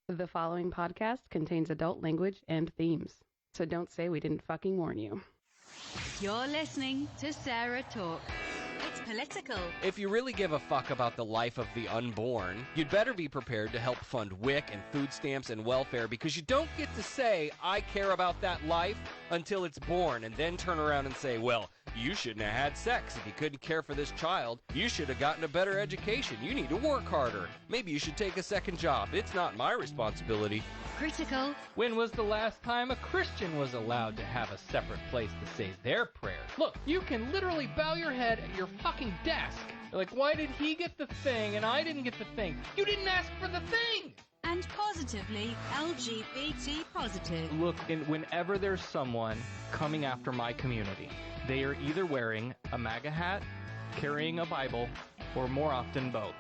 The following podcast contains adult language and themes, so don't say we didn't fucking warn you. You're listening to SarahTalk. It's political. If you really give a fuck about the life of the unborn, you'd better be prepared to help fund WIC and food stamps and welfare, because you don't get to say, I care about that life, until it's born, and then turn around and say, well, you shouldn't have had sex if you couldn't care for this child. You should have gotten a better education. You need to work harder. Maybe you should take a second job. It's not my responsibility. Critical. When was the last time a Christian was allowed to have a separate place to say their prayers? Look, you can literally bow your head at your fucking desk. Like, why did he get the thing and I didn't get the thing? You didn't ask for the thing! And positively LGBT positive. Look, whenever there's someone coming after my community, they are either wearing a MAGA hat, carrying a Bible, or more often both.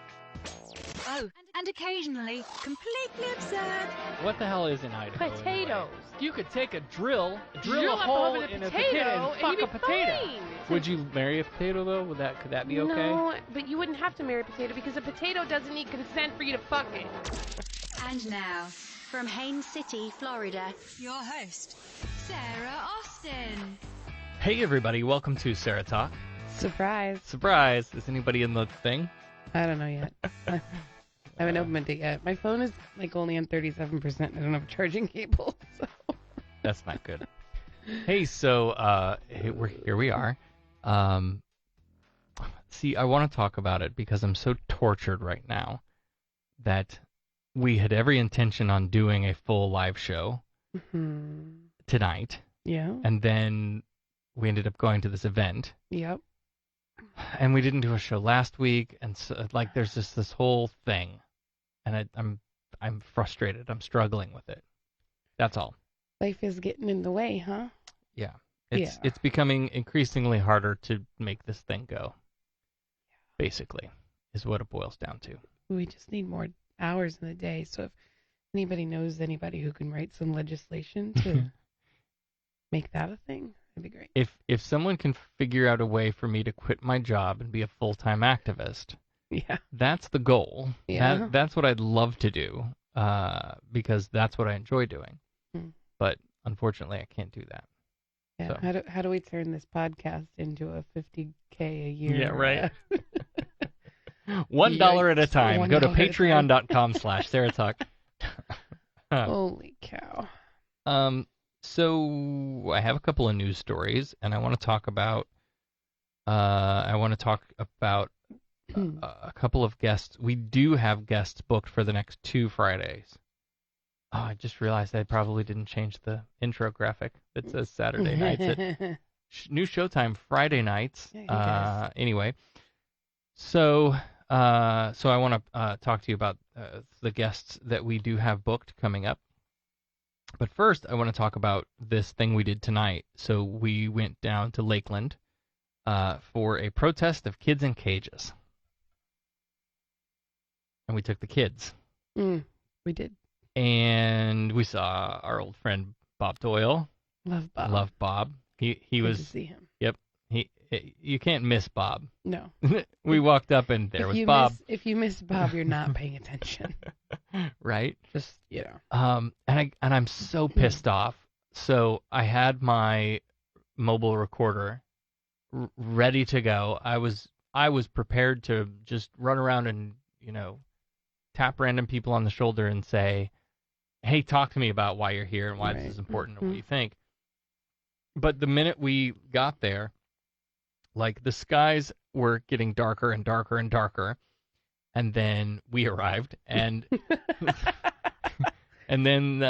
Oh, and occasionally completely absurd. What the hell is in Idaho? Potatoes. Anyway? You could take a drill a Drill hole up in a a potato and fuck you'd a be potato. fine. Would you marry a potato though? Could that be okay? No, but you wouldn't have to marry a potato because a potato doesn't need consent for you to fuck it. And now, from Haines City, Florida, your host, Sarah Austin. Hey everybody, welcome to SarahTalk. Surprise. Surprise! Is anybody in the thing? I don't know yet. I haven't opened it yet. My phone is like only on 37%. I don't have a charging cable, so. That's not good. Hey, so here we are. See, I want to talk about it because I'm so tortured right now that we had every intention on doing a full live show tonight. Yeah. And then we ended up going to this event. Yep. And we didn't do a show last week, and so like there's just this whole thing, and I'm frustrated. I'm struggling with it. That's all. Life is getting in the way, huh? Yeah. It's becoming increasingly harder to make this thing go. Basically, is what it boils down to. We just need more hours in the day. So if anybody knows anybody who can write some legislation to make that a thing, that'd be great. If someone can figure out a way for me to quit my job and be a full-time activist, yeah, that's the goal. Yeah. That's what I'd love to do, because that's what I enjoy doing. But unfortunately, I can't do that. Yeah. So. How do we turn this podcast into a $50K a year? Yeah, right. $1 at a time. Go to patreon.com/SarahTalk. Holy cow. So I have a couple of news stories, and I want to talk about a couple of guests. We do have guests booked for the next 2 Fridays. Oh, I just realized I probably didn't change the intro graphic that says Saturday nights. New showtime Friday nights. Yeah, anyway, so I want to talk to you about the guests that we do have booked coming up. But first, I want to talk about this thing we did tonight. So we went down to Lakeland for a protest of kids in cages. And we took the kids. We did. And we saw our old friend Bob Doyle. Love Bob. He Good was. to see him. Yep. You can't miss Bob. No. We walked up and there was Bob. If you miss Bob, you're not paying attention. Right. Just And I'm so pissed off. So I had my mobile recorder ready to go. I was prepared to just run around and tap random people on the shoulder and say, hey, talk to me about why you're here and why this is important and what you think. But the minute we got there, like the skies were getting darker and darker and darker, and then we arrived, and and then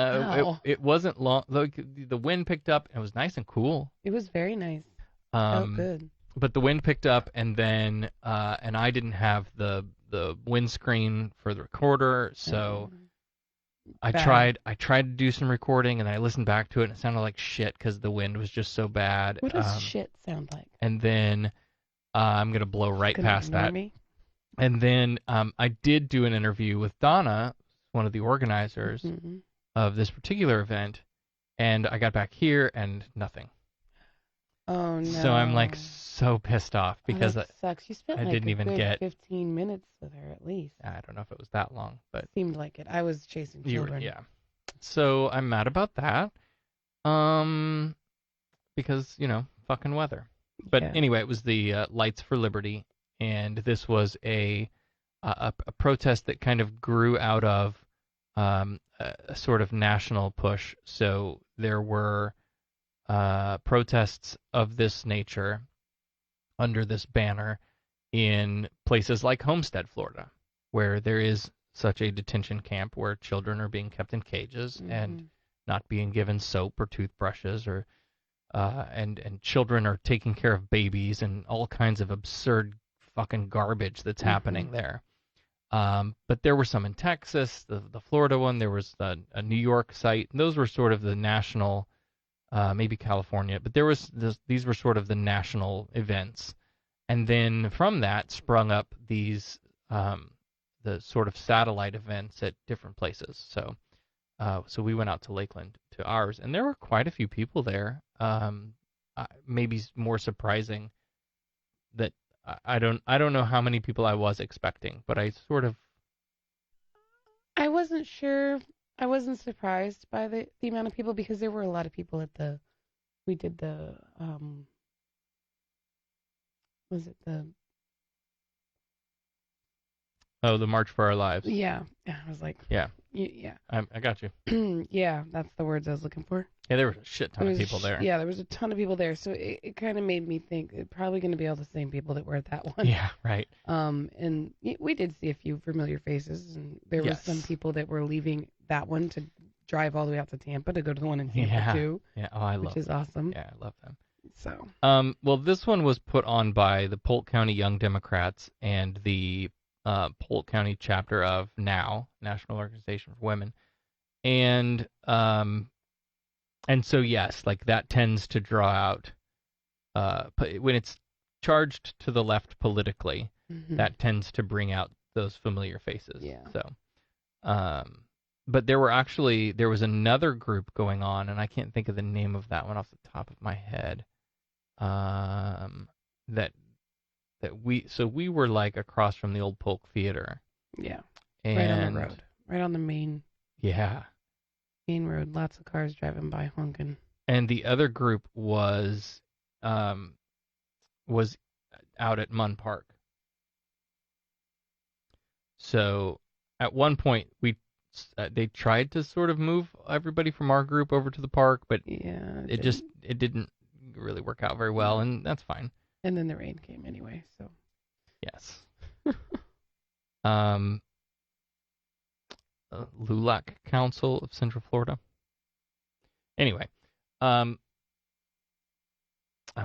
it wasn't long. The wind picked up, and it was nice and cool. It was very nice. Felt good. But the wind picked up, and then and I didn't have the windscreen for the recorder, so I tried to do some recording, and I listened back to it, and it sounded like shit because the wind was just so bad. What does shit sound like? And then I'm gonna blow right past that. Me? And then I did do an interview with Donna, one of the organizers of this particular event, and I got back here and nothing. Oh, no. So I'm like so pissed off because that sucks. You spent I like didn't a even good get 15 minutes with her at least. I don't know if it was that long, but Seemed like it. I was chasing children. yeah. So I'm mad about that. Because, fucking weather. But Yeah. anyway, it was the Lights for Liberty, and this was a protest that kind of grew out of a sort of national push. So there were protests of this nature under this banner in places like Homestead, Florida, where there is such a detention camp where children are being kept in cages and not being given soap or toothbrushes or and children are taking care of babies and all kinds of absurd fucking garbage that's happening there. But there were some in Texas, the Florida one, there was a New York site. And those were sort of the national, maybe California, but these were sort of the national events. And then from that sprung up these the sort of satellite events at different places. So we went out to Lakeland to ours, and there were quite a few people there. Maybe more surprising that I don't know how many people I was expecting, but I wasn't sure. I wasn't surprised by the amount of people because there were a lot of people at we did the was it the the March for Our Lives. Yeah. I was like, yeah. I got you. Yeah, that's the words I was looking for. Yeah, there was a shit ton of people there. Yeah, there was a ton of people there, so it kind of made me think it's probably going to be all the same people that were at that one. Yeah, right. And we did see a few familiar faces, and there were some people that were leaving that one to drive all the way out to Tampa to go to the one in Tampa too. Yeah, I love. Which is awesome. Yeah, I love them. So. Well, this one was put on by the Polk County Young Democrats and the Polk County chapter of NOW, National Organization for Women, and so yes, like that tends to draw out when it's charged to the left politically, that tends to bring out those familiar faces. Yeah. So, but there was another group going on, and I can't think of the name of that one off the top of my head. That we were like across from the old Polk Theater. Yeah. And, right on the road. Right on the main. Yeah. Main road. Lots of cars driving by honking. And the other group was out at Munn Park. So at one point they tried to sort of move everybody from our group over to the park, but it didn't really work out very well, and that's fine. And then the rain came anyway, so. Yes. LULAC Council of Central Florida. Anyway, I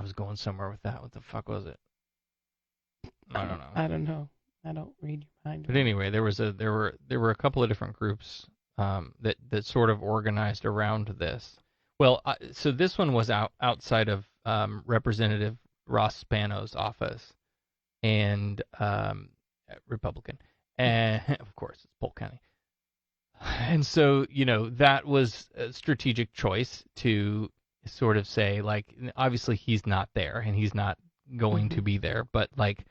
was going somewhere with that. What the fuck was it? I don't know. I don't know. I don't read your mind. But anyway, there were a couple of different groups that sort of organized around this. Well, so this one was outside of Representative Ross Spano's office, and Republican, and of course it's Polk County. And so, that was a strategic choice to sort of say, like, obviously he's not there and he's not going to be there, but like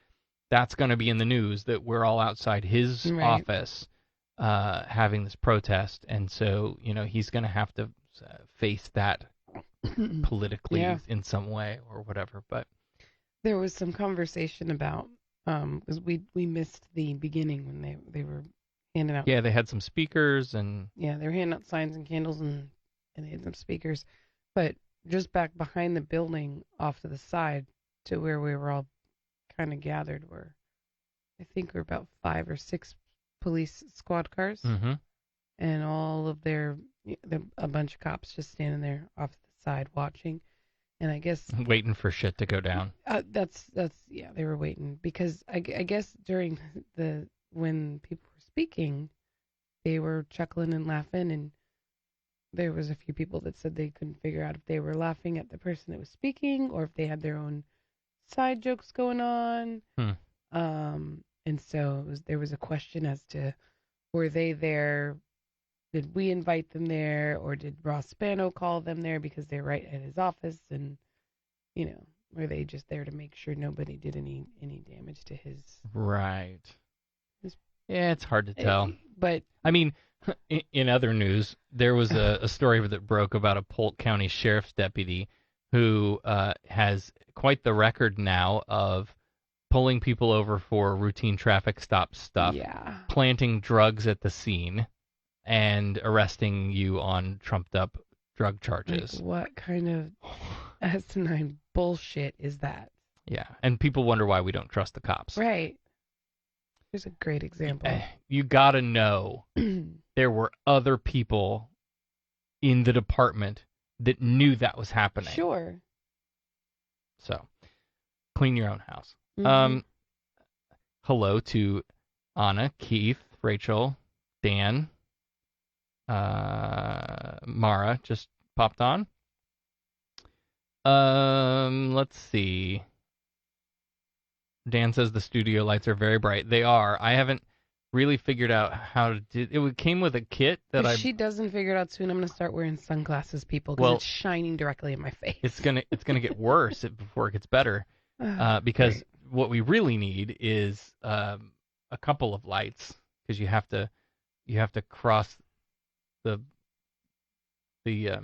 that's going to be in the news that we're all outside his office having this protest, and so he's going to have to face that politically in some way or whatever. But there was some conversation about because we missed the beginning when they were handing out. Yeah, they had some speakers and they were handing out signs and candles and they had some speakers, but just back behind the building, off to the side to where we were all kind of gathered, were I think we're about 5 or 6 police squad cars, and all of a bunch of cops just standing there off to the side watching. And I guess waiting for shit to go down. That's they were waiting because I guess during when people were speaking, they were chuckling and laughing, and there was a few people that said they couldn't figure out if they were laughing at the person that was speaking or if they had their own side jokes going on. And so there was a question as to, were they there? Did we invite them there, or did Ross Spano call them there because they're right at his office? And were they just there to make sure nobody did any damage to his? Right. his Yeah, it's hard to tell. But I mean, in other news, there was a story that broke about a Polk County sheriff's deputy who has quite the record now of pulling people over for routine traffic stop stuff, yeah, planting drugs at the scene, and arresting you on trumped up drug charges. Like, what kind of asinine bullshit is that? Yeah, and people wonder why we don't trust the cops. Right. Here's a great example. You gotta know there were other people in the department that knew that was happening. Sure. So, clean your own house. Mm-hmm. Hello to Anna, Keith, Rachel, Dan, Mara just popped on. Let's see. Dan says the studio lights are very bright. They are. I haven't really figured out how to do it. It came with a kit that If she doesn't figure it out soon, I'm gonna start wearing sunglasses, people, because it's shining directly in my face. It's gonna get worse before it gets better. Because Great. what we really need is a couple of lights, because you have to cross the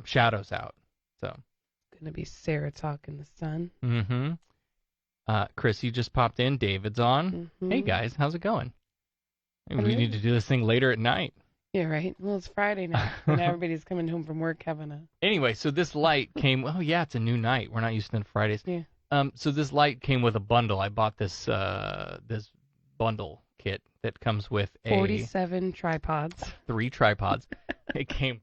shadows out. So It's gonna be SarahTalk in the sun. mm-hmm. Chris, you just popped in. David's on. Mm-hmm. Hey guys, how's it going? Maybe we need to do this thing later at night. Yeah, right. Well, it's Friday now, and everybody's coming home from work having a. Anyway, so this light came. Oh yeah, it's a new night. We're not used to Fridays. Yeah. So this light came with a bundle. I bought this this bundle kit that comes with 47 tripods. 3 tripods. It came.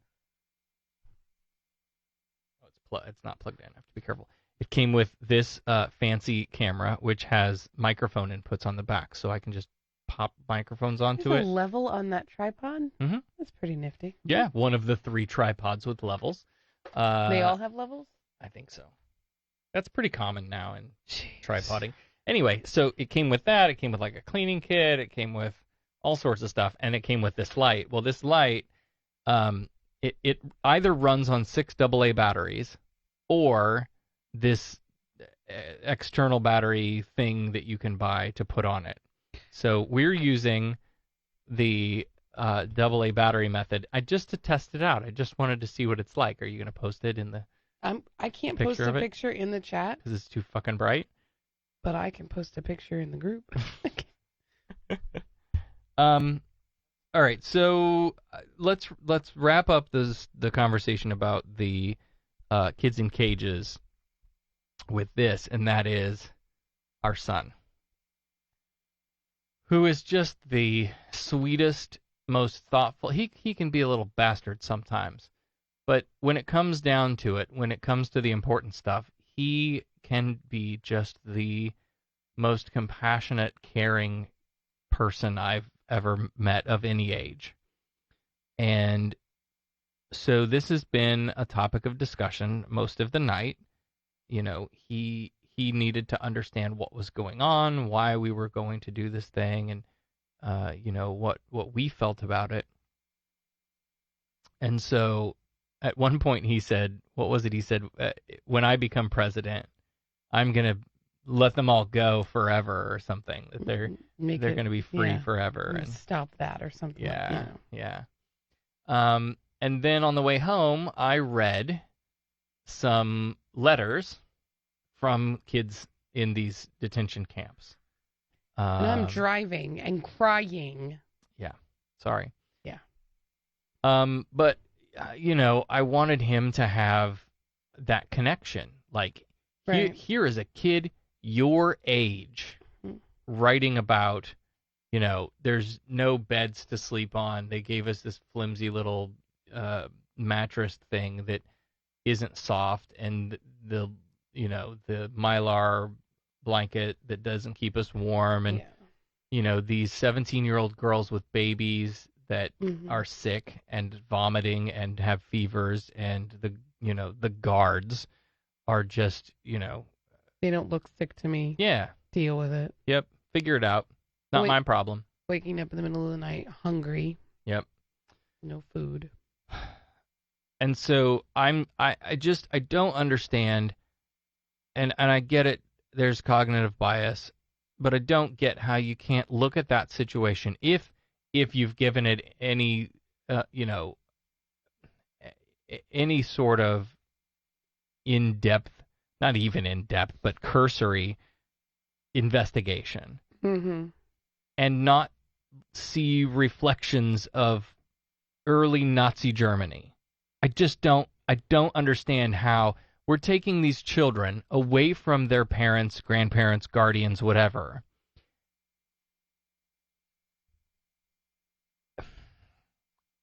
Oh, it's not plugged in. I have to be careful. It came with this fancy camera, which has microphone inputs on the back, so I can just pop microphones onto There's it. a level on that tripod? Mm-hmm. That's pretty nifty. Yeah, one of the 3 tripods with levels. They all have levels? I think so. That's pretty common now in tripoding. Anyway, so it came with that. It came with like a cleaning kit. It came with all sorts of stuff, and it came with this light. Well, this light, it either runs on 6 AA batteries or this external battery thing that you can buy to put on it. So we're using the AA battery method. Just to test it out. I just wanted to see what it's like. Are you going to post it in the I can't post a picture in the chat because it's too fucking bright? But I can post a picture in the group. All right, so let's wrap up the conversation about the kids in cages with this, and that is our son, who is just the sweetest, most thoughtful. He can be a little bastard sometimes, but when it comes down to it, when it comes to the important stuff, he can be just the most compassionate, caring person I've ever met of any age. And so this has been a topic of discussion most of the night. You know, he needed to understand what was going on, why we were going to do this thing, and you know, what we felt about it. And so at one point he said, what was it? He said, when I become president, I'm going to let them all go forever or something, that they're going to be free forever. And stop that or something. Yeah, yeah. And then on the way home, I read some letters from kids in these detention camps. And I'm driving and crying. Yeah, sorry. Yeah. But, you know, I wanted him to have that connection. Like, here is a kid your age writing about, you know, there's no beds to sleep on. They gave us this flimsy little mattress thing that isn't soft, and the you know, the Mylar blanket that doesn't keep us warm, and you know, these 17-year-old girls with babies that are sick and vomiting and have fevers, and the guards are just, you know, they don't look sick to me. Yeah. Deal with it. Yep. Figure it out. Not my problem. Waking up in the middle of the night hungry. Yep. No food. And so I don't understand and I get it, there's cognitive bias, but I don't get how you can't look at that situation if you've given it any any sort of in-depth, not even in-depth, but cursory investigation, Mm-hmm. and not see reflections of early Nazi Germany. I don't understand how we're taking these children away from their parents, grandparents, guardians, whatever.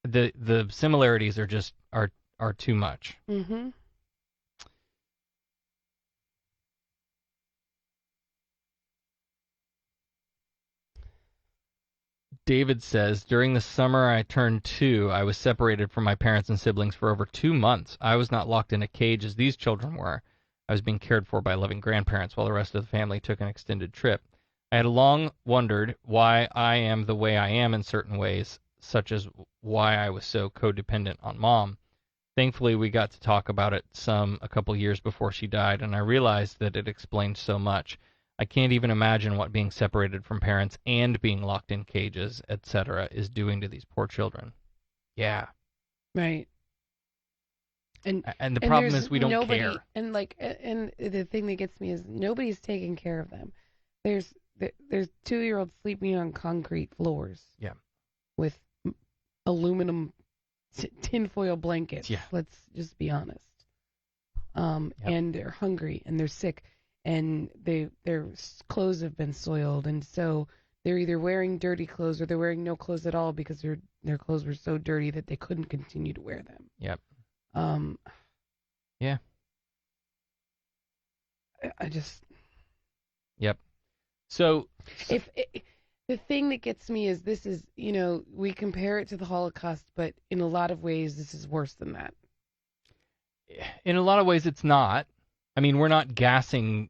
The similarities are just are too much. Mm-hmm. David says, during the summer I turned 2, I was separated from my parents and siblings for over 2 months. I was not locked in a cage as these children were. I was being cared for by loving grandparents while the rest of the family took an extended trip. I had long wondered why I am the way I am in certain ways, such as why I was so codependent on Mom. Thankfully, we got to talk about it a couple years before she died, and I realized that it explained so much. I can't even imagine what being separated from parents and being locked in cages, etc., is doing to these poor children. Yeah. Right. And the problem is we don't care. care. And the thing that gets me is nobody's taking care of them. There's 2-year-olds sleeping on concrete floors. Yeah. With aluminum tinfoil blankets. Yeah. Let's just be honest. And they're hungry and they're sick and their clothes have been soiled, and so they're either wearing dirty clothes or they're wearing no clothes at all because their clothes were so dirty that they couldn't continue to wear them. Yep. Yeah. I just. Yep. So. If the thing that gets me is this is, we compare it to the Holocaust, but in a lot of ways this is worse than that. In a lot of ways it's not. I mean, we're not gassing.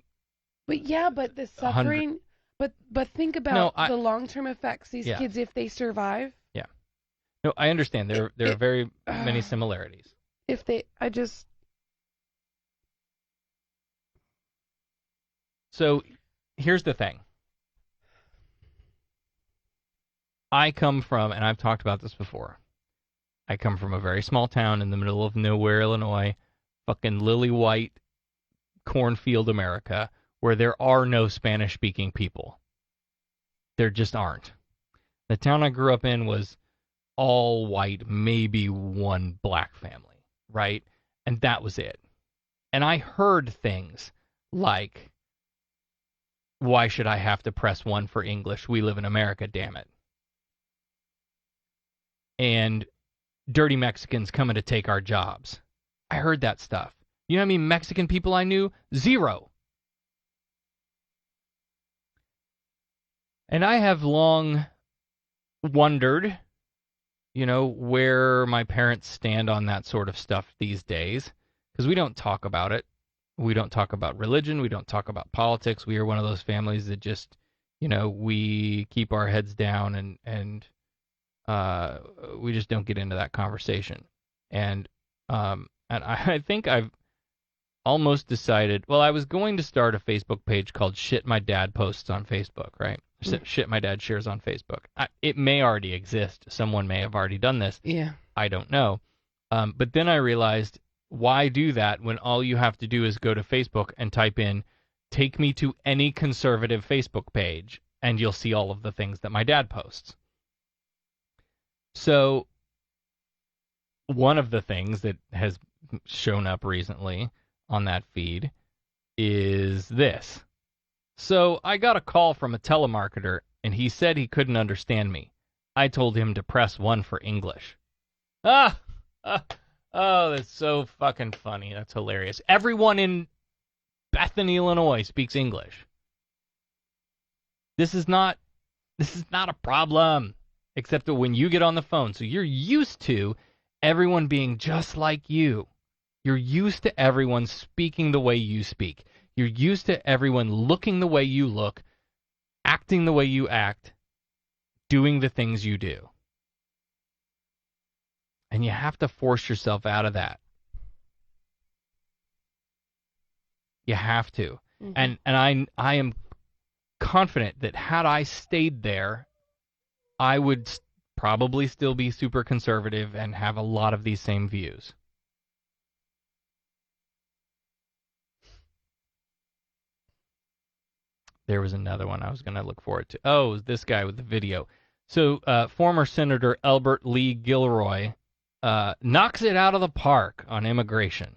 But yeah, but the suffering. But think about the long-term effects these kids if they survive. Yeah. No, I understand. There are very many similarities. So, here's the thing. I come from, and I've talked about this before, I come from a very small town in the middle of nowhere, Illinois, fucking lily white cornfield America, where there are no Spanish-speaking people. There just aren't. The town I grew up in was all white, maybe one black family, right? And that was it. And I heard things like, why should I have to press 1 for English? We live in America, damn it. And dirty Mexicans coming to take our jobs. I heard that stuff. You know how many Mexican people I knew? 0. And I have long wondered, where my parents stand on that sort of stuff these days, because we don't talk about it. We don't talk about religion. We don't talk about politics. We are one of those families that just, we keep our heads down and we just don't get into that conversation. And I think I've almost decided, well, I was going to start a Facebook page called Shit My Dad Posts on Facebook, right? Shit My Dad Shares on Facebook. It may already exist. Someone may have already done this. Yeah. I don't know. But then I realized, why do that when all you have to do is go to Facebook and type in, take me to any conservative Facebook page, and you'll see all of the things that my dad posts. So one of the things that has shown up recently on that feed is this. So I got a call from a telemarketer, and he said he couldn't understand me. I told him to press 1 for English. Oh, that's so fucking funny. That's hilarious. Everyone in Bethany, Illinois speaks English. This is not a problem, except that when you get on the phone, so you're used to everyone being just like you. You're used to everyone speaking the way you speak. You're used to everyone looking the way you look, acting the way you act, doing the things you do. And you have to force yourself out of that. You have to. Mm-hmm. And I am confident that had I stayed there, I would probably still be super conservative and have a lot of these same views. There was another one I was going to look forward to. Oh, this guy with the video. So former Senator Albert Lee Gilroy knocks it out of the park on immigration.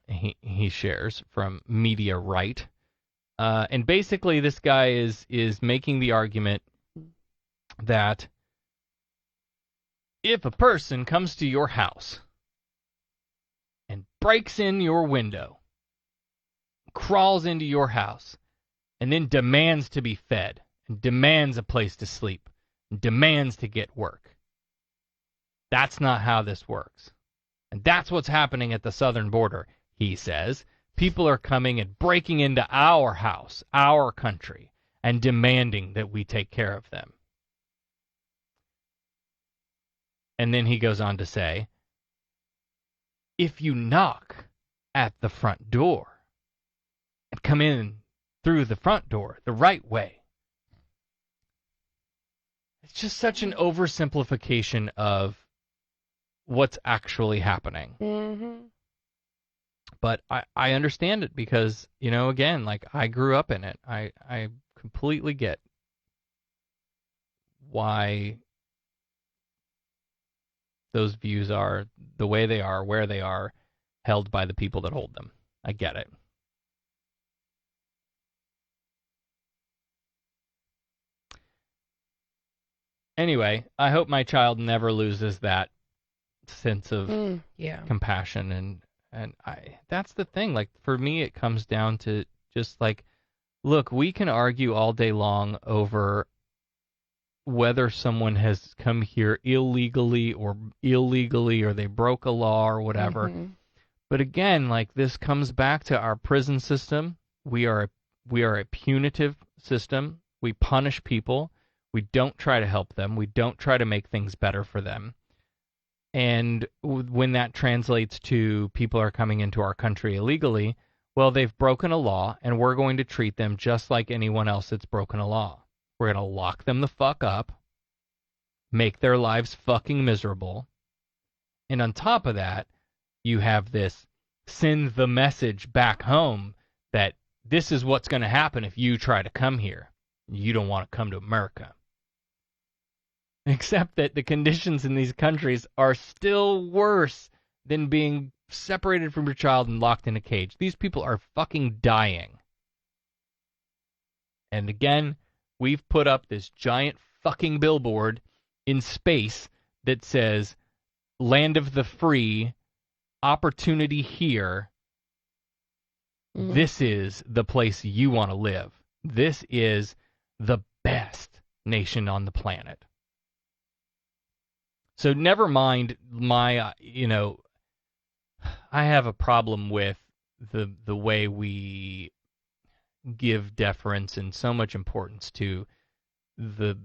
He shares from Media Right. And basically this guy is making the argument that if a person comes to your house and breaks in your window, crawls into your house, and then demands to be fed, and demands a place to sleep, and demands to get work, that's not how this works. And that's what's happening at the southern border, he says. People are coming and breaking into our house, our country, and demanding that we take care of them. And then he goes on to say, if you knock at the front door and come in through the front door the right way, it's just such an oversimplification of what's actually happening. Mm-hmm. But I understand it because, you know, again, like I grew up in it. I completely get why those views are the way they are, where they are, held by the people that hold them. I get it. Anyway, I hope my child never loses that sense of compassion and that's the thing. Like for me it comes down to just like, look, we can argue all day long over whether someone has come here illegally or they broke a law or whatever. Mm-hmm. But again, like this comes back to our prison system. We are a punitive system. We punish people. We don't try to help them. We don't try to make things better for them. And when that translates to people are coming into our country illegally, well, they've broken a law, and we're going to treat them just like anyone else that's broken a law. We're going to lock them the fuck up, make their lives fucking miserable, and on top of that, you have this send the message back home that this is what's going to happen if you try to come here. You don't want to come to America. Except that the conditions in these countries are still worse than being separated from your child and locked in a cage. These people are fucking dying. And again, we've put up this giant fucking billboard in space that says, land of the free, opportunity here. Mm. This is the place you want to live. This is the best nation on the planet. So never mind my, I have a problem with the way we give deference and so much importance to the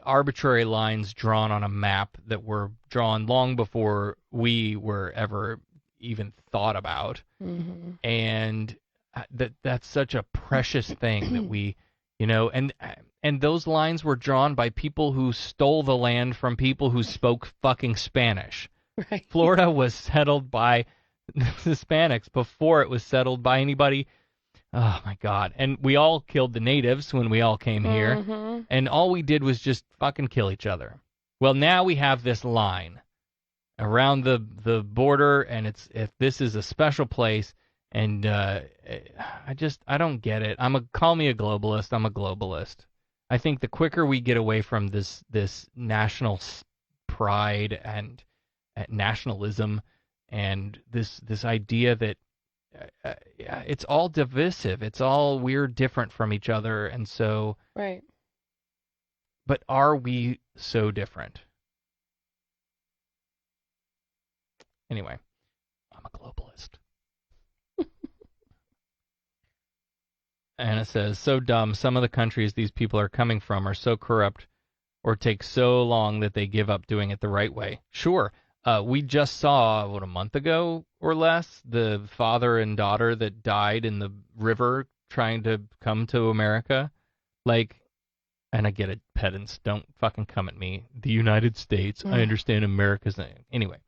arbitrary lines drawn on a map that were drawn long before we were ever even thought about. Mm-hmm. And that's such a precious thing that we, and those lines were drawn by people who stole the land from people who spoke fucking Spanish. Right. Florida was settled by the Hispanics before it was settled by anybody. Oh, my God. And we all killed the natives when we all came here. Mm-hmm. And all we did was just fucking kill each other. Well, now we have this line around the border, and this is a special place. And I don't get it. Call me a globalist. I'm a globalist. I think the quicker we get away from this national pride and nationalism and this idea that it's all divisive, it's all we're different from each other, and so right. But are we so different? Anyway, I'm a globalist. And it says, so dumb, some of the countries these people are coming from are so corrupt or take so long that they give up doing it the right way. Sure, We just saw, a month ago or less, the father and daughter that died in the river trying to come to America. Like, and I get it, pedants, don't fucking come at me. The United States, I understand America's name. Anyway.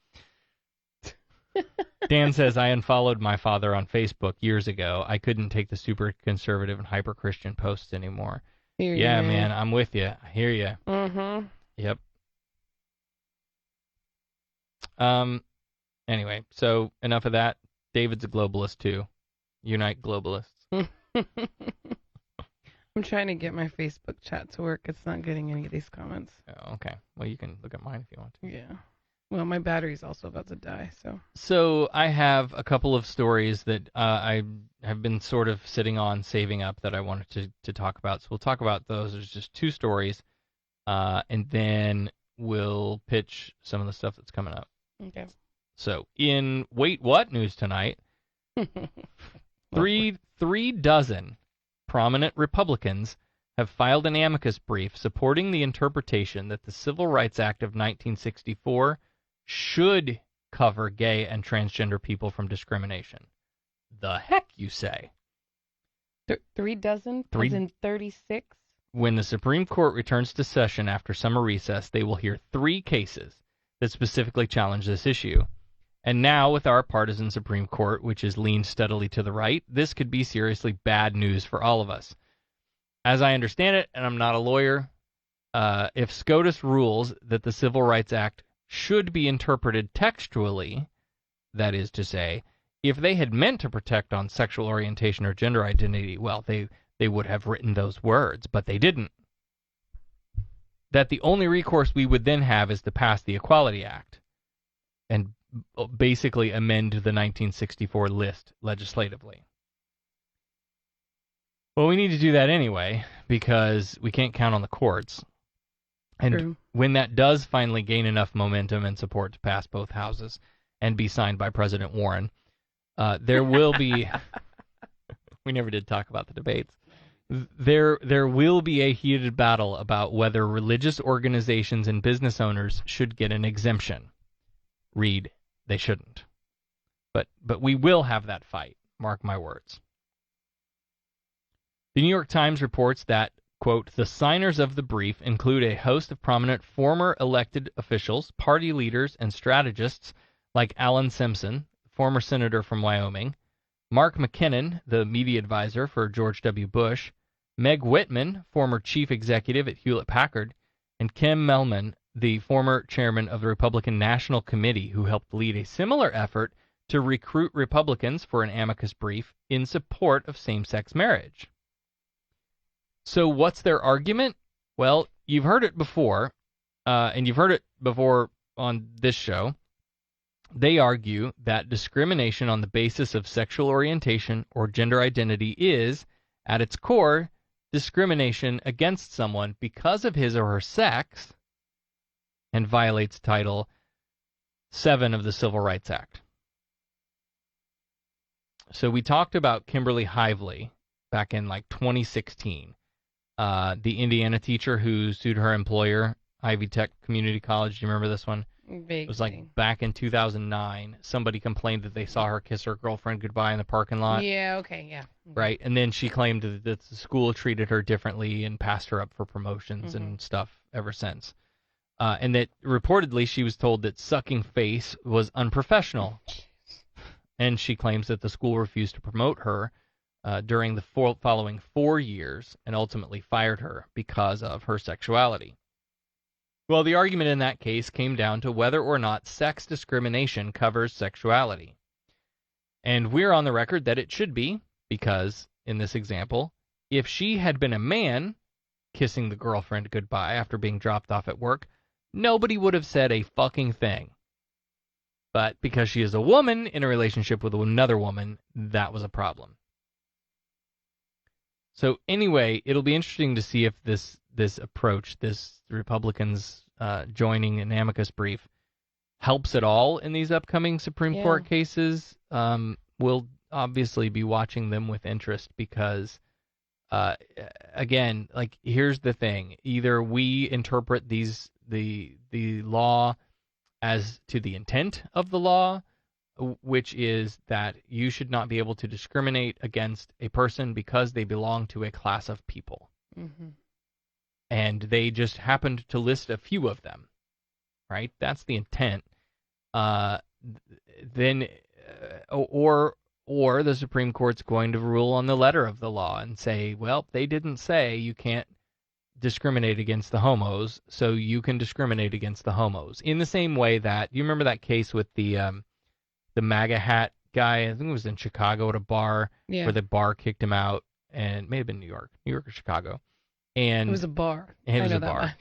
Dan says, I unfollowed my father on Facebook years ago. I couldn't take the super conservative and hyper Christian posts anymore. Yeah, man, I'm with you. I hear you. Mm-hmm. Yep. Anyway, so enough of that. David's a globalist too. Unite globalists. I'm trying to get my Facebook chat to work. It's not getting any of these comments. Oh, okay. Well, you can look at mine if you want to. Yeah. Well, my battery's also about to die, so. So I have a couple of stories that I have been sort of sitting on, saving up, that I wanted to talk about. So we'll talk about those. There's just two stories, and then we'll pitch some of the stuff that's coming up. Okay. So in Wait What news tonight, three dozen prominent Republicans have filed an amicus brief supporting the interpretation that the Civil Rights Act of 1964 should cover gay and transgender people from discrimination. The heck, you say? 3 dozen? As in 36? When the Supreme Court returns to session after summer recess, they will hear 3 cases that specifically challenge this issue. And now, with our partisan Supreme Court, which has leaned steadily to the right, this could be seriously bad news for all of us. As I understand it, and I'm not a lawyer, if SCOTUS rules that the Civil Rights Act should be interpreted textually, that is to say, if they had meant to protect on sexual orientation or gender identity, well, they would have written those words, but they didn't. That the only recourse we would then have is to pass the Equality Act and basically amend the 1964 list legislatively. Well, we need to do that anyway because we can't count on the courts. And True. When that does finally gain enough momentum and support to pass both houses and be signed by President Warren, there will be... We never did talk about the debates. There will be a heated battle about whether religious organizations and business owners should get an exemption. Read, they shouldn't. But we will have that fight, mark my words. The New York Times reports that, quote, the signers of the brief include a host of prominent former elected officials, party leaders, and strategists like Alan Simpson, former senator from Wyoming, Mark McKinnon, the media advisor for George W. Bush, Meg Whitman, former chief executive at Hewlett-Packard, and Kim Mellman, the former chairman of the Republican National Committee, who helped lead a similar effort to recruit Republicans for an amicus brief in support of same-sex marriage. So what's their argument? Well, you've heard it before, and you've heard it before on this show. They argue that discrimination on the basis of sexual orientation or gender identity is, at its core, discrimination against someone because of his or her sex and violates Title VII of the Civil Rights Act. So we talked about Kimberly Hively back in like 2016. The Indiana teacher who sued her employer, Ivy Tech Community College. Do you remember this one? Vaguely. It was like back in 2009. Somebody complained that they saw her kiss her girlfriend goodbye in the parking lot. Yeah, okay, yeah. Right, and then she claimed that the school treated her differently and passed her up for promotions and stuff ever since. And that reportedly she was told that sucking face was unprofessional. And she claims that the school refused to promote her during the following 4 years and ultimately fired her because of her sexuality. Well, the argument in that case came down to whether or not sex discrimination covers sexuality. And we're on the record that it should be, because, in this example, if she had been a man kissing the girlfriend goodbye after being dropped off at work, nobody would have said a fucking thing. But because she is a woman in a relationship with another woman, that was a problem. So anyway, it'll be interesting to see if this approach, this Republicans joining an amicus brief, helps at all in these upcoming Supreme Court cases. We'll obviously be watching them with interest because, again, like here's the thing: either we interpret the law as to the intent of the law, which is that you should not be able to discriminate against a person because they belong to a class of people. Mm-hmm. And they just happened to list a few of them, right? That's the intent. Then, or the Supreme Court's going to rule on the letter of the law and say, well, they didn't say you can't discriminate against the homos, so you can discriminate against the homos. In the same way that, you remember that case with the MAGA hat guy? I think it was in Chicago at a bar, where the bar kicked him out, and it may have been New York or Chicago. And it was a bar. It was a bar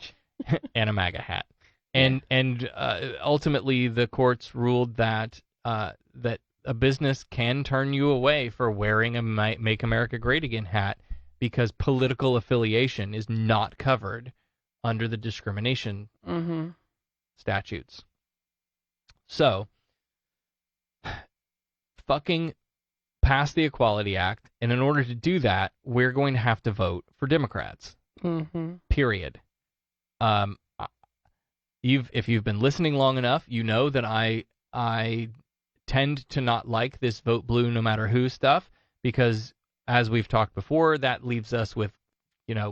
and a MAGA hat. And ultimately, the courts ruled that that a business can turn you away for wearing a Make America Great Again hat because political affiliation is not covered under the discrimination statutes. So, fucking pass the Equality Act, and in order to do that, we're going to have to vote for Democrats. Period. If you've been listening long enough, you know that I tend to not like this vote blue no matter who stuff, because as we've talked before, that leaves us with,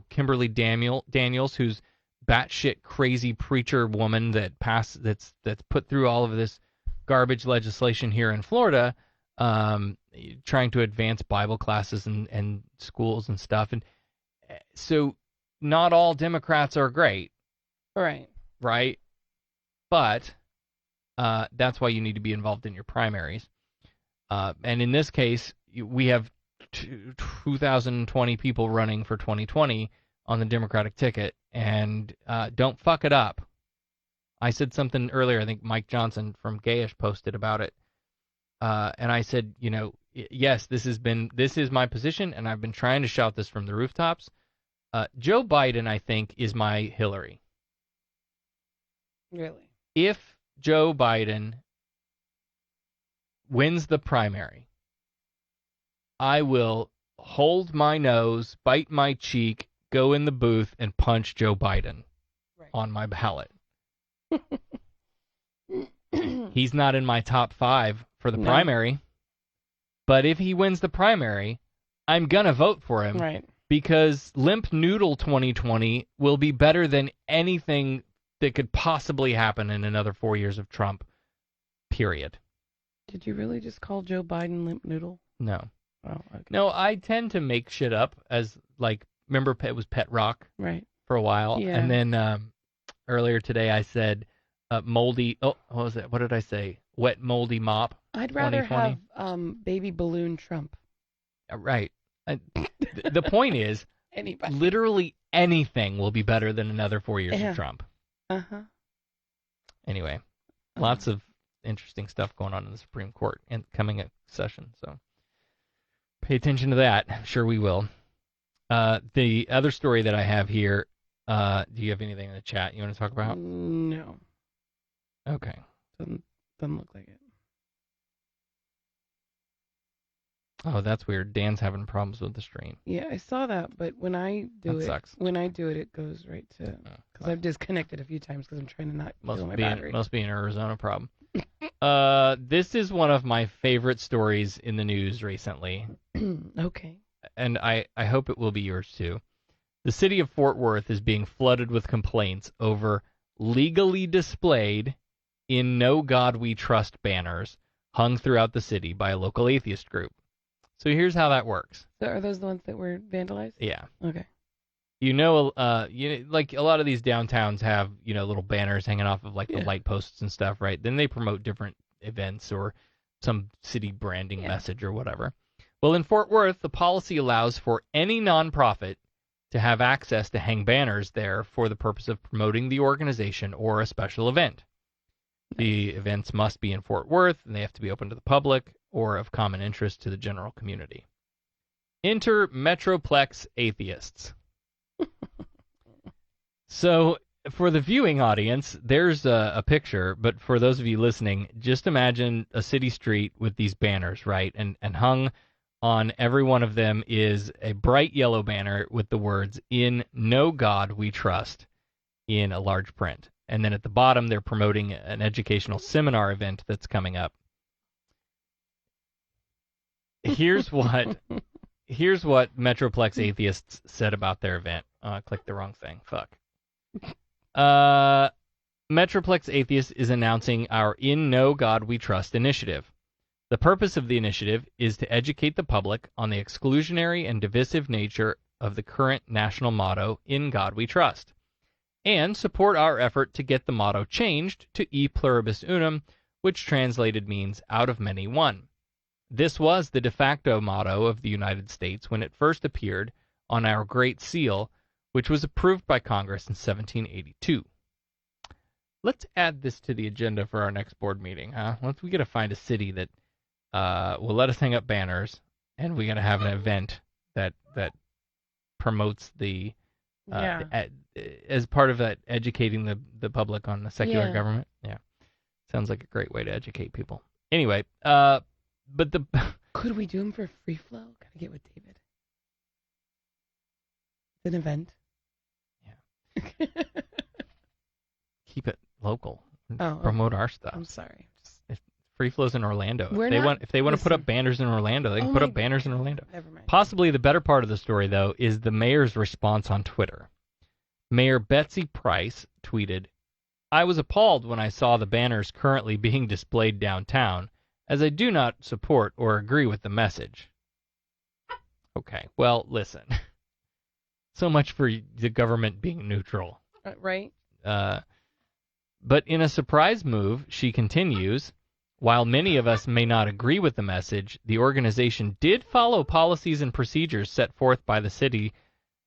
Kimberly Daniels, who's batshit crazy preacher woman that's put through all of this garbage legislation here in Florida, trying to advance Bible classes and schools and stuff. And so not all Democrats are great. Right? But that's why you need to be involved in your primaries. And in this case, we have 2,020 people running for 2020 on the Democratic ticket, and don't fuck it up. I said something earlier, I think Mike Johnson from Gayish posted about it, and I said, yes, this is my position, and I've been trying to shout this from the rooftops. Joe Biden, I think, is my Hillary. Really? If Joe Biden wins the primary, I will hold my nose, bite my cheek, go in the booth, and punch Joe Biden on my ballot. He's not in my top 5 for the primary, but if he wins the primary, I'm going to vote for him. Right. Because Limp Noodle 2020 will be better than anything that could possibly happen in another 4 years of Trump, period. Did you really just call Joe Biden Limp Noodle? No. Oh, okay. No, I tend to make shit up as, remember it was Pet Rock for a while? Yeah. And then earlier today I said moldy, what was it? What did I say? Wet moldy mop. I'd rather have baby balloon Trump. Right. The point is, literally anything will be better than another 4 years of Trump. Anyway, lots of interesting stuff going on in the Supreme Court and coming at session, so pay attention to that. I'm sure we will. The other story that I have here, do you have anything in the chat you want to talk about? No. Okay. Doesn't look like it. Oh, that's weird. Dan's having problems with the stream. Yeah, I saw that, but when I do it, it goes right to, because I've disconnected a few times because I'm trying to not kill my battery. Must be an Arizona problem. This is one of my favorite stories in the news recently. Okay. And I hope it will be yours too. The city of Fort Worth is being flooded with complaints over legally displayed "In No God We Trust" banners hung throughout the city by a local atheist group. So here's how that works. So are those the ones that were vandalized? Yeah. Okay. Like a lot of these downtowns have, little banners hanging off of the light posts and stuff, right? Then they promote different events or some city branding message or whatever. Well, in Fort Worth, the policy allows for any nonprofit to have access to hang banners there for the purpose of promoting the organization or a special event. The events must be in Fort Worth, and they have to be open to the public or of common interest to the general community. Enter Metroplex Atheists. So, for the viewing audience, there's a picture, but for those of you listening, just imagine a city street with these banners, right? And hung on every one of them is a bright yellow banner with the words "In No God We Trust" in a large print. And then at the bottom, they're promoting an educational seminar event that's coming up. Here's what Metroplex Atheists said about their event. I clicked the wrong thing. Fuck. Metroplex Atheists is announcing our In No God We Trust initiative. The purpose of the initiative is to educate the public on the exclusionary and divisive nature of the current national motto, In God We Trust, and support our effort to get the motto changed to E Pluribus Unum, which translated means out of many one. This was the de facto motto of the United States when it first appeared on our Great Seal, which was approved by Congress in 1782. Let's add this to the agenda for our next board meeting, huh? We got to find a city that will let us hang up banners, and we got to have an event that promotes the as part of that educating the public on the secular government. Yeah, sounds like a great way to educate people. Anyway, but could we do them for free flow? Gotta get with David. It's an event. Yeah. Keep it local. Oh, promote our stuff. I'm sorry. Free flow's in Orlando. If they want to put up banners in Orlando, they can put up banners in Orlando. Never mind. Possibly the better part of the story, though, is the mayor's response on Twitter. Mayor Betsy Price tweeted, "I was appalled when I saw the banners currently being displayed downtown, as I do not support or agree with the message." Okay, well, listen. So much for the government being neutral. Right? But in a surprise move, she continues, while many of us may not agree with the message, the organization did follow policies and procedures set forth by the city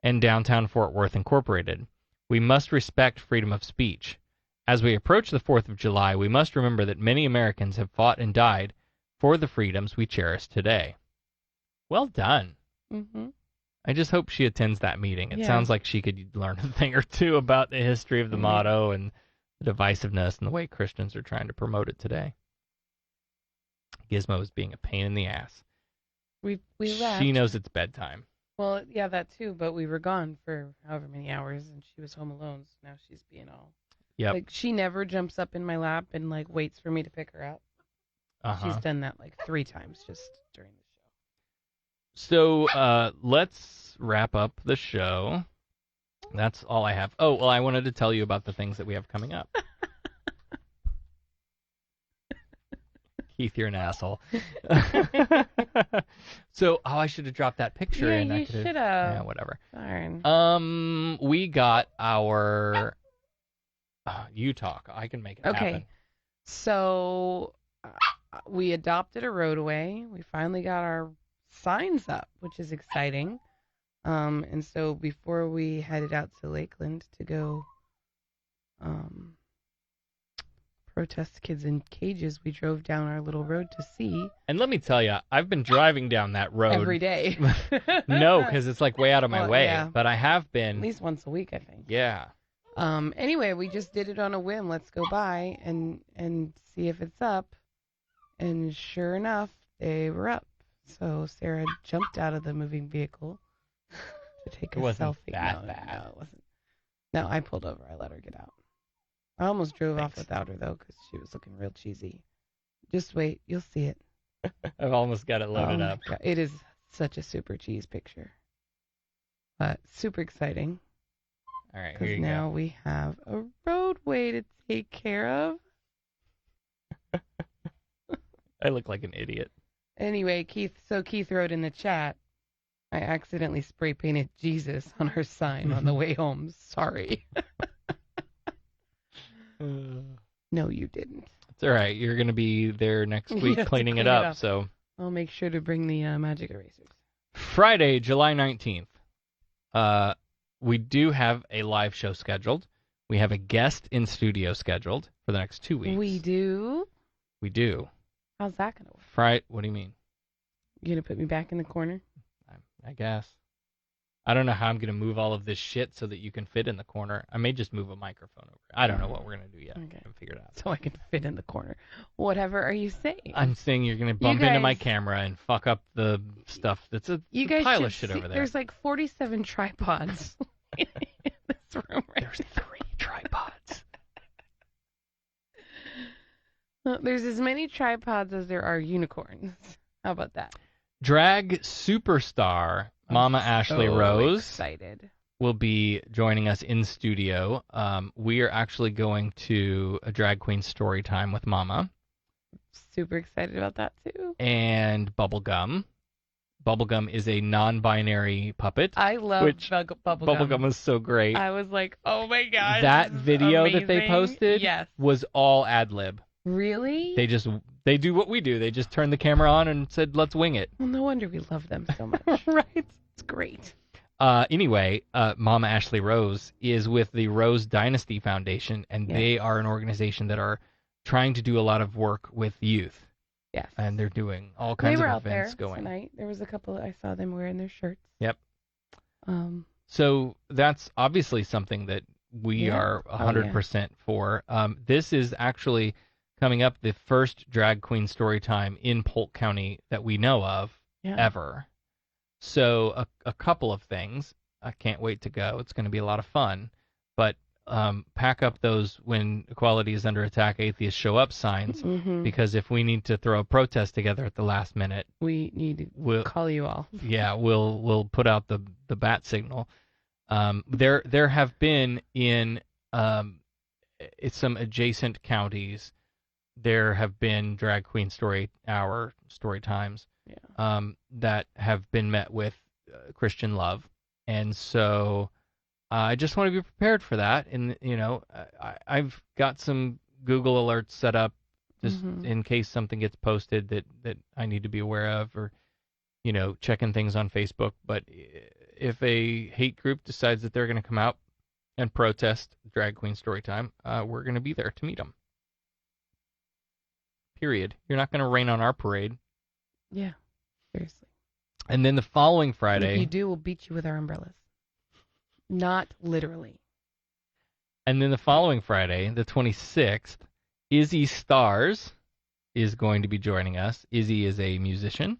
and Downtown Fort Worth Incorporated. We must respect freedom of speech. As we approach the 4th of July, we must remember that many Americans have fought and died for the freedoms we cherish today. Well done. Mm-hmm. I just hope she attends that meeting. It sounds like she could learn a thing or two about the history of the motto and the divisiveness and the way Christians are trying to promote it today. Gizmo is being a pain in the ass. We left. She knows it's bedtime. Well, yeah, that too, but we were gone for however many hours, and she was home alone, so now she's being all... Yep. Like, she never jumps up in my lap and, like, waits for me to pick her up. Uh-huh. She's done that, like, 3 times just during the show. So, let's wrap up the show. That's all I have. Oh, well, I wanted to tell you about the things that we have coming up. Keith, you're an asshole. So, I should have dropped that picture in. Yeah, you should have. Yeah, whatever. Darn. We got our... you talk. I can make it happen. Okay. So, we adopted a roadway. We finally got our signs up, which is exciting. And so before we headed out to Lakeland to go protest kids in cages, we drove down our little road to see. And let me tell you, I've been driving down that road every day. No, because it's like way out of my way. Yeah. But I have been At least once a week, I think. Yeah. Anyway, we just did it on a whim. Let's go by and see if it's up. And sure enough, they were up. So Sarah jumped out of the moving vehicle to take a selfie. That bad. No, it wasn't. No, I pulled over. I let her get out. I almost drove off without her, though, because she was looking real cheesy. Just wait. You'll see it. I've almost got it loaded up. God. It is such a super cheese picture. Super exciting. All right, here Because you now go. we have a roadway to take care of. I look like an idiot. Anyway, Keith wrote in the chat, I accidentally spray painted Jesus on her sign on the way home. Sorry. No, you didn't. It's all right. You're going to be there next You week have to cleaning clean it it up. up. So I'll make sure to bring the magic erasers. Friday, July 19th, we do have a live show scheduled. We have a guest in studio scheduled for the next 2 weeks. We do? We do. How's that going to work? Friday, what do you mean? You going to put me back in the corner? I guess. I don't know how I'm going to move all of this shit so that you can fit in the corner. I may just move a microphone over. I don't know what we're going to do yet. Okay. I haven't figured it out. So I can fit in the corner. Whatever are you saying? I'm saying you're going to bump into my camera and fuck up the stuff. That's a pile of shit over there. There's like 47 tripods in this room right There's 3 tripods. There's as many tripods as there are unicorns. How about that? Drag superstar Mama Ashley so Rose excited. will be joining us in studio. We are actually going to a drag queen story time with Mama. Super excited about that too. And Bubblegum. Bubblegum is a non-binary puppet. I love Bubblegum. Bubblegum is so great. I was like, oh my god. That video amazing. that they posted was all ad-lib. Really? They do what we do. They just turned the camera on and said, let's wing it. Well, no wonder we love them so much. Right. It's great. Anyway, Mama Ashley Rose is with the Rose Dynasty Foundation, and they are an organization that are trying to do a lot of work with youth. Yes. And they're doing all kinds of events going. They were out there going. Tonight. There was a couple, I saw them wearing their shirts. Yep. So that's obviously something that we are 100% for. This is actually coming up the first drag queen story time in Polk County that we know of ever. So a couple of things. I can't wait to go. It's going to be a lot of fun. But pack up those when equality is under attack, atheists show up signs, because if we need to throw a protest together at the last minute, we need to call you all. Yeah, we'll put out the bat signal. There have been in some adjacent counties, there have been drag queen story times that have been met with Christian love, and so I just want to be prepared for that. And I've got some Google alerts set up just in case something gets posted that I need to be aware of, or checking things on Facebook. But if a hate group decides that they're going to come out and protest drag queen story time, we're going to be there to meet them. Period. You're not going to rain on our parade. Yeah, seriously. And then the following Friday, if you do, we'll beat you with our umbrellas. Not literally. And then the following Friday, the 26th, Izzy Stars is going to be joining us. Izzy is a musician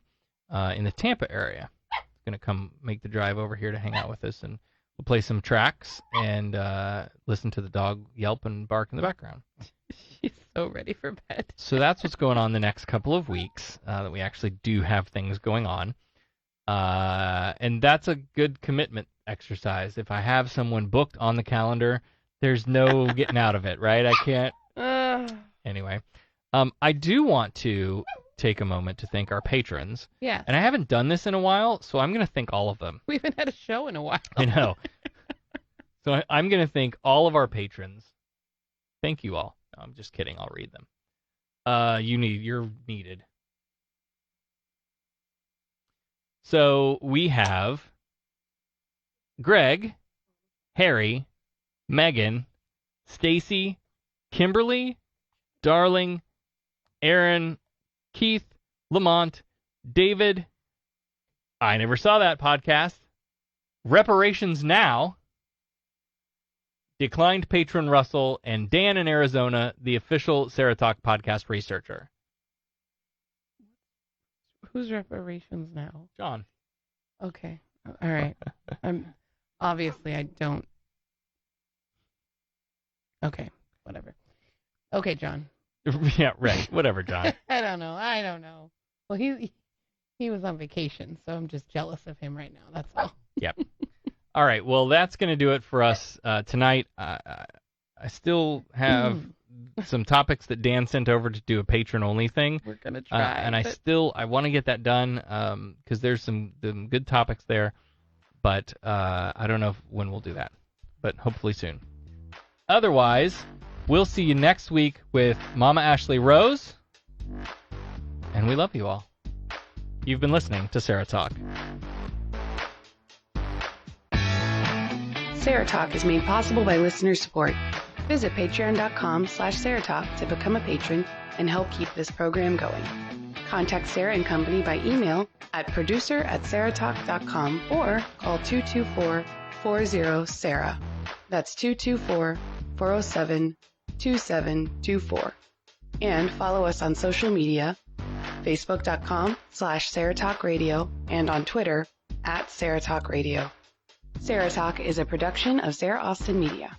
in the Tampa area. He's going to come make the drive over here to hang out with us, and we'll play some tracks and listen to the dog yelp and bark in the background. She's so ready for bed. So that's what's going on the next couple of weeks, that we actually do have things going on. And that's a good commitment exercise. If I have someone booked on the calendar, there's no getting out of it, right? I can't. Anyway, I do want to take a moment to thank our patrons. Yeah. And I haven't done this in a while, so I'm going to thank all of them. We haven't had a show in a while. I know. So I'm going to thank all of our patrons. Thank you all. No, I'm just kidding. I'll read them. You're needed. So we have Greg, Harry, Megan, Stacy, Kimberly, Darling, Aaron, Keith, Lamont, David, I Never Saw That Podcast, Reparations Now, Declined Patron Russell, and Dan in Arizona, the official SarahTalk podcast researcher. Who's Reparations Now? John. Okay. All right. Obviously I don't. Okay. Whatever. Okay, John. Yeah, right. Whatever, John. I don't know. Well, he was on vacation, so I'm just jealous of him right now. That's all. Yep. All right. Well, that's going to do it for us tonight. I still have some topics that Dan sent over to do a patron-only thing. We're going to try. And I want to get that done because there's some good topics there. But I don't know when we'll do that. But hopefully soon. Otherwise, we'll see you next week with Mama Ashley Rose. And we love you all. You've been listening to SarahTalk. SarahTalk is made possible by listener support. Visit patreon.com/SarahTalk to become a patron and help keep this program going. Contact Sarah and Company by email at producer@sarahtalk.com or call 224-40-SARAH. That's 224-407-2724. And follow us on social media, facebook.com/SarahTalkRadio and on Twitter @SarahTalkRadio. SarahTalk is a production of Sarah Austin Media.